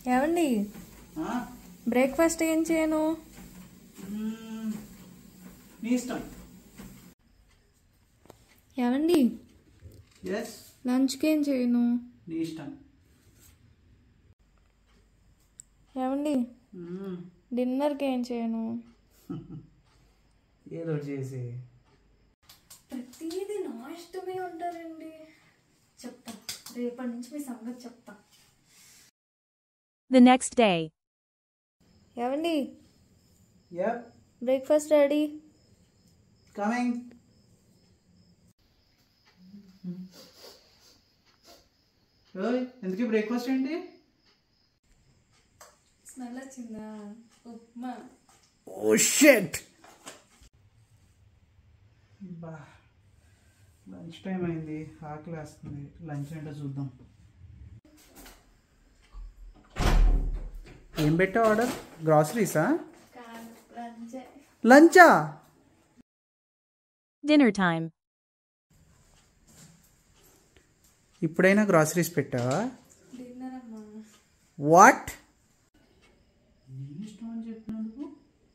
ఏమండి బ్రేక్ఫాస్ట్ ఏం చేయను? నీ ఇష్టం. ఏమండి లంచ్కి ఏం చేయను? నీ ఇష్టం. ఏమండి డిన్నర్కి ఏం చేయను? ఏదో చేసి ప్రతిదీ నా ఇష్టమే ఉంటారండి. చెప్తా, రేపటి నుంచి మీ సంగతి చెప్తా. The next day. ఏమండి Yep. Breakfast ready. Coming. ఓయ్, ఎందుకు బ్రేక్ఫాస్ట్ ఏంటి? స్మెల్ వచ్చిందా? ఉప్మా. Oh shit. బా, లంచ్ టైం అయింది, ఆకలి వేస్తుంది. లంచ్ ఏంటో చూద్దాం. ఏం పెట్టావు ఆర్డర్? గ్రాసరీసా? లంచా? Dinner time. ఇప్పుడైనా గ్రాసరీస్ పెట్టావా? డిన్నర్ అమ్మా. వాట్? నీ ఇష్టం అని చెప్పినందుకు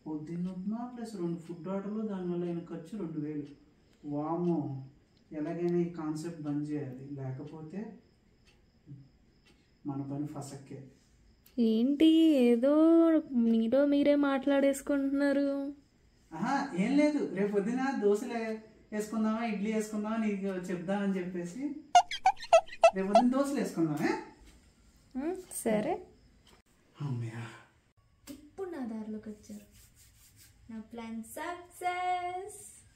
పొద్దున్న ఉప్మా ప్లస్ 2 ఫుడ్ ఆర్డర్లు, దానివల్ల అయిన ఖర్చు 2000. వామో, ఎలాగైనా ఈ కాన్సెప్ట్ బంద్ చేయాలి, లేకపోతే మన పని ఫసక్కే. ఏంటి ఏదో మీతో మీరే మాట్లాడేసుకుంటున్నారు? ఏం లేదు, రేపు పొద్దున దోశలు వేసుకుందామా, ఇడ్లీ వేసుకుందామా నీకు చెప్దామని చెప్పేసి రేపు పొద్దున దోశలు వేసుకుందామే. సరే, అమ్మయ్యా, ఇప్పుడు నా దారిలోకి వచ్చారు. నా ప్లాన్ సక్సెస్.